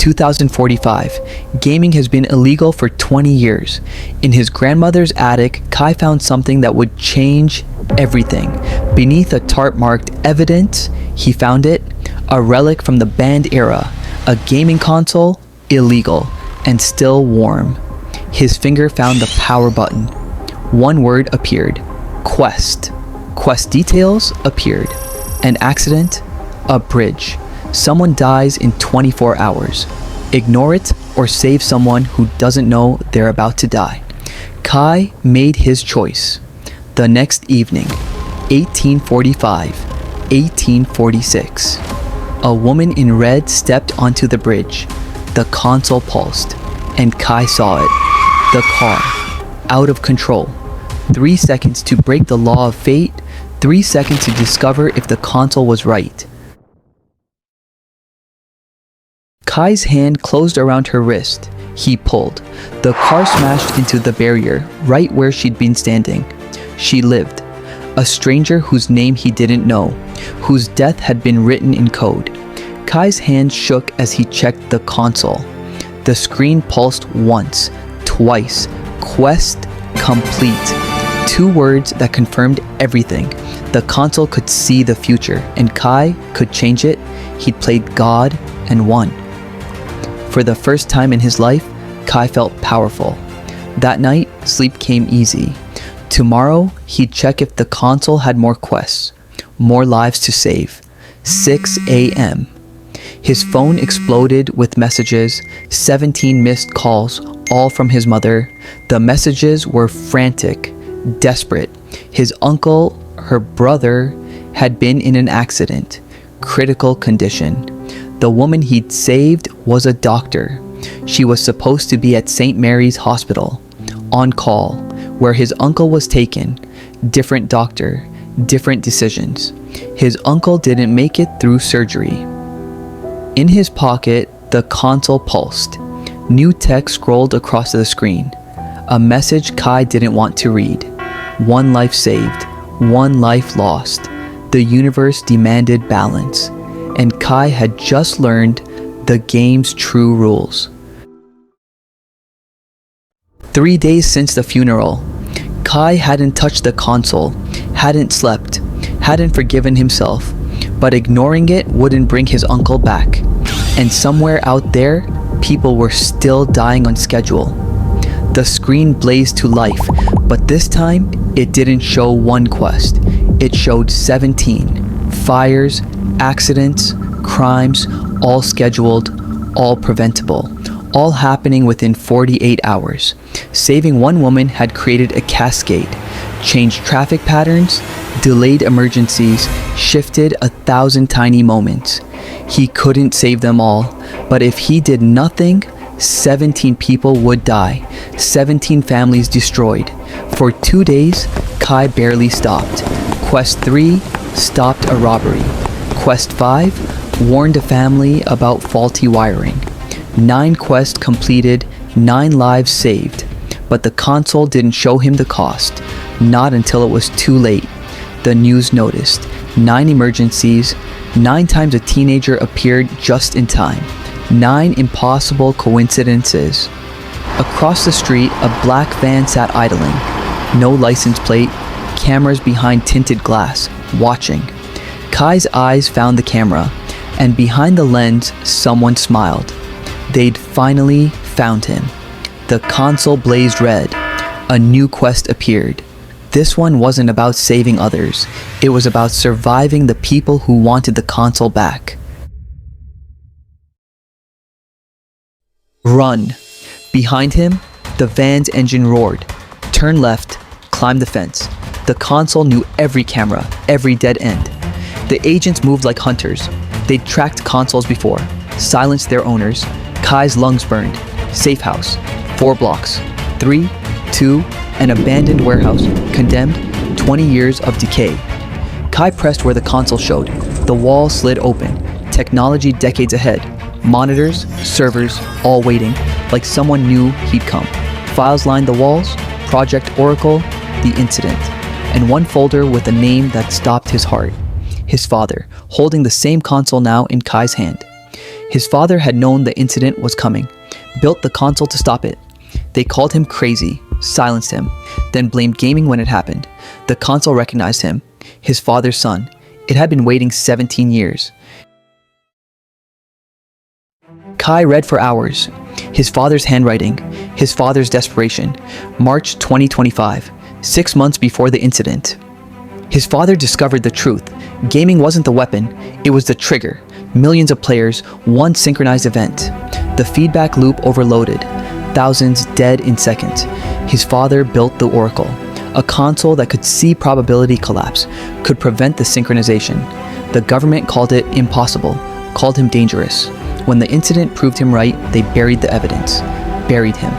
2045. Gaming has been illegal for 20 years. In his grandmother's attic, Kai found something that would change everything. Beneath a tarp marked evidence, he found it, a relic from the banned era, a gaming console, illegal, and still warm. His finger found the power button. One word appeared, quest. Quest details appeared. An accident, a bridge. Someone dies in 24 hours. Ignore it or save someone who doesn't know they're about to die. Kai made his choice. The next evening, 1845, 1846. A woman in red stepped onto the bridge. The console pulsed, and Kai saw it. The car, out of control. 3 seconds to break the law of fate, 3 seconds to discover if the console was right. Kai's hand closed around her wrist. He pulled. The car smashed into the barrier, right where she'd been standing. She lived. A stranger whose name he didn't know, whose death had been written in code. Kai's hand shook as he checked the console. The screen pulsed once, twice. Quest complete. 2 words that confirmed everything. The console could see the future, and Kai could change it. He'd played God and won. For the first time in his life, Kai felt powerful. That night, sleep came easy. Tomorrow, he'd check if the console had more quests, more lives to save. 6 a.m. His phone exploded with messages, 17 missed calls, all from his mother. The messages were frantic, desperate. His uncle, her brother, had been in an accident, critical condition. The woman he'd saved was a doctor. She was supposed to be at St. Mary's Hospital, on call, where his uncle was taken. Different doctor, different decisions. His uncle didn't make it through surgery. In his pocket, the console pulsed. New text scrolled across the screen. A message Kai didn't want to read. 1 life saved, 1 life lost. The universe demanded balance. And Kai had just learned the game's true rules. 3 days since the funeral, Kai hadn't touched the console, hadn't slept, hadn't forgiven himself, but ignoring it wouldn't bring his uncle back. And somewhere out there, people were still dying on schedule. The screen blazed to life, but this time, it didn't show 1 quest. It showed 17. Fires, accidents, crimes, all scheduled, all preventable, all happening within 48 hours. Saving 1 woman had created a cascade, changed traffic patterns, delayed emergencies, shifted 1,000 tiny moments. He couldn't save them all, but if he did nothing, 17 people would die, 17 families destroyed. For 2 days, Kai barely stopped. Quest 3 stopped a robbery. Quest 5 warned a family about faulty wiring. 9 quests completed, 9 lives saved. But the console didn't show him the cost, not until it was too late. The news noticed 9 emergencies, 9 times a teenager appeared just in time. 9 impossible coincidences. Across the street, a black van sat idling. No license plate, cameras behind tinted glass, watching. Kai's eyes found the camera, and behind the lens, someone smiled. They'd finally found him. The console blazed red. A new quest appeared. This one wasn't about saving others. It was about surviving the people who wanted the console back. Run. Behind him, the van's engine roared. Turn left, climb the fence. The console knew every camera, every dead end. The agents moved like hunters. They'd tracked consoles before, silenced their owners. Kai's lungs burned. Safe house. 4 blocks. 3, 2, an abandoned warehouse. Condemned. 20 years of decay. Kai pressed where the console showed. The wall slid open. Technology decades ahead. Monitors, servers, all waiting, like someone knew he'd come. Files lined the walls. Project Oracle, the incident, and 1 folder with a name that stopped his heart. His father, holding the same console now in Kai's hand. His father had known the incident was coming, built the console to stop it. They called him crazy, silenced him, then blamed gaming when it happened. The console recognized him, his father's son. It had been waiting 17 years. Kai read for hours. His father's handwriting, his father's desperation. March 2025, 6 months before the incident. His father discovered the truth. Gaming wasn't the weapon, it was the trigger. Millions of players, one synchronized event. The feedback loop overloaded. Thousands dead in seconds. His father built the Oracle, a console that could see probability collapse, could prevent the synchronization. The government called it impossible, called him dangerous. When the incident proved him right, they buried the evidence. Buried him.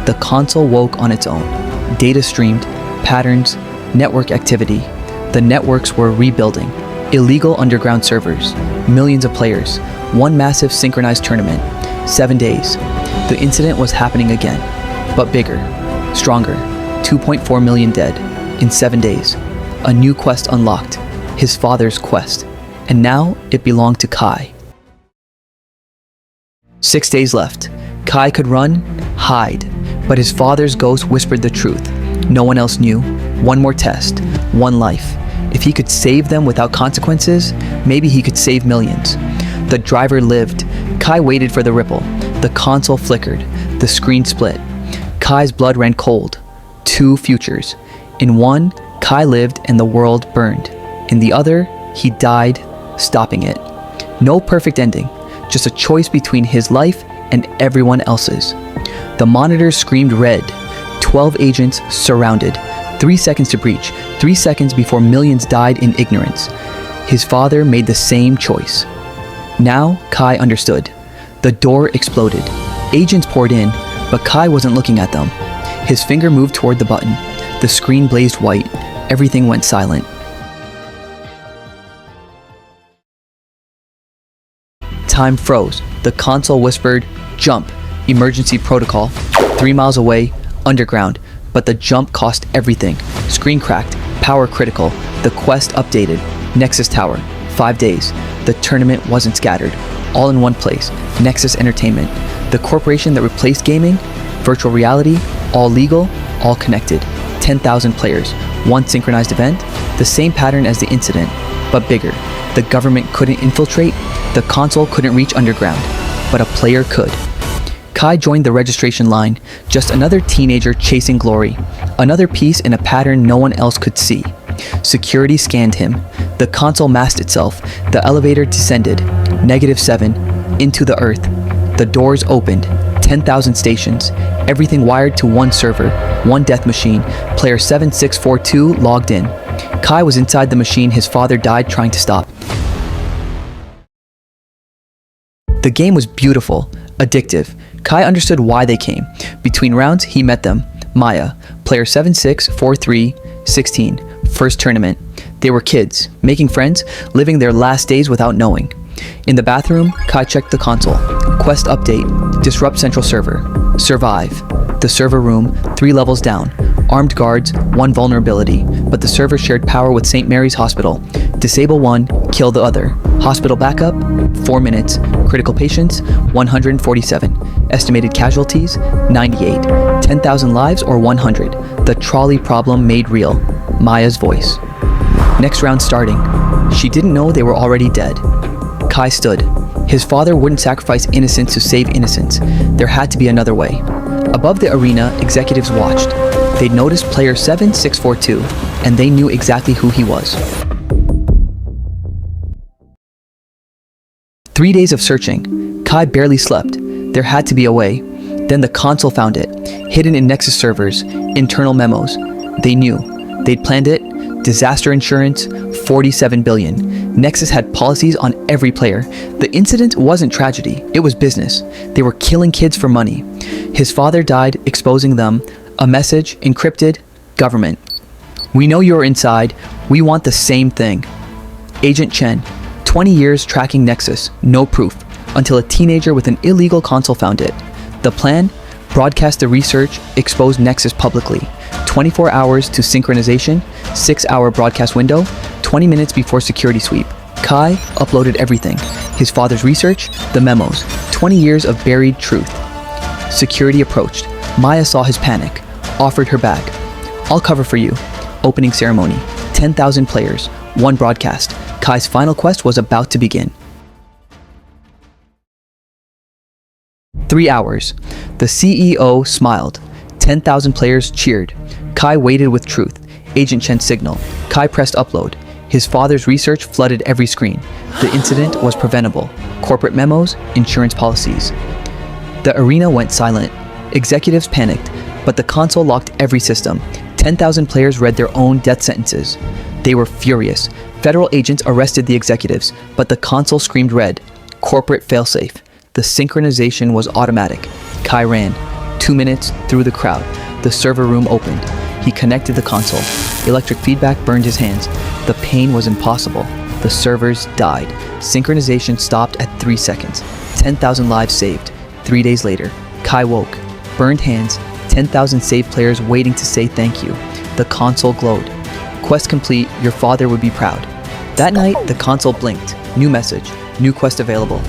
The console woke on its own. Data streamed, patterns, network activity. The networks were rebuilding. Illegal underground servers. Millions of players. One massive synchronized tournament. 7 days. The incident was happening again, but bigger, stronger. 2.4 million dead in 7 days. A new quest unlocked. His father's quest. And now it belonged to Kai. 6 days left. Kai could run, hide, but his father's ghost whispered the truth. No one else knew. One more test, one life. If he could save them without consequences, maybe he could save millions. The driver lived. Kai waited for the ripple. The console flickered. The screen split. Kai's blood ran cold. 2 futures. In one, Kai lived and the world burned. In the other, he died, stopping it. No perfect ending, just a choice between his life and everyone else's. The monitors screamed red. 12 agents surrounded. 3 seconds to breach. 3 seconds before millions died in ignorance. His father made the same choice. Now, Kai understood. The door exploded. Agents poured in, but Kai wasn't looking at them. His finger moved toward the button. The screen blazed white. Everything went silent. Time froze. The console whispered, "Jump. Emergency protocol. 3 miles away, underground." But the jump cost everything. Screen cracked. Power critical. The quest updated. Nexus Tower. 5 days. The tournament wasn't scattered. All in one place. Nexus Entertainment. The corporation that replaced gaming. Virtual reality. All legal. All connected. 10,000 players. One synchronized event. The same pattern as the incident, but bigger. The government couldn't infiltrate. The console couldn't reach underground. But a player could. Kai joined the registration line. Just another teenager chasing glory. Another piece in a pattern no one else could see. Security scanned him. The console masked itself. The elevator descended. -7. Into the earth. The doors opened. 10,000 stations. Everything wired to one server. One death machine. Player 7642 logged in. Kai was inside the machine his father died trying to stop. The game was beautiful. Addictive. Kai understood why they came. Between rounds, he met them. Maya, player 764316, first tournament. They were kids, making friends, living their last days without knowing. In the bathroom, Kai checked the console. Quest update, disrupt central server. Survive. The server room, 3 levels down. Armed guards, 1 vulnerability, but the server shared power with St. Mary's Hospital. Disable 1, kill the other. Hospital backup, 4 minutes. Critical patients, 147. Estimated casualties, 98. 10,000 lives or 100. The trolley problem made real. Maya's voice. Next round starting. She didn't know they were already dead. Kai stood. His father wouldn't sacrifice innocence to save innocence. There had to be another way. Above the arena, executives watched. They'd noticed player 7642, and they knew exactly who he was. 3 days of searching. Kai barely slept. There had to be a way. Then the console found it, hidden in Nexus servers, internal memos. They knew. They'd planned it. Disaster insurance, 47 billion. Nexus had policies on every player. The incident wasn't tragedy, it was business. They were killing kids for money. His father died, exposing them. A message, encrypted, government. We know you're inside. We want the same thing. Agent Chen, 20 years tracking Nexus, no proof, until a teenager with an illegal console found it. The plan? Broadcast the research, expose Nexus publicly. 24 hours to synchronization, 6-hour broadcast window, 20 minutes before security sweep. Kai uploaded everything. His father's research, the memos, 20 years of buried truth. Security approached. Maya saw his panic, offered her bag. "I'll cover for you." Opening ceremony. 10,000 players, one broadcast. Kai's final quest was about to begin. 3 hours. The CEO smiled. 10,000 players cheered. Kai waited with truth. Agent Chen's signal. Kai pressed upload. His father's research flooded every screen. The incident was preventable. Corporate memos, insurance policies. The arena went silent. Executives panicked, but the console locked every system. 10,000 players read their own death sentences. They were furious. Federal agents arrested the executives, but the console screamed red. Corporate failsafe. The synchronization was automatic. Kai ran. 2 minutes through the crowd. The server room opened. He connected the console. Electric feedback burned his hands. The pain was impossible. The servers died. Synchronization stopped at 3 seconds. 10,000 lives saved. 3 days later, Kai woke. Burned hands. 10,000 saved players waiting to say thank you. The console glowed. Quest complete, your father would be proud. That night, the console blinked. New message. New quest available.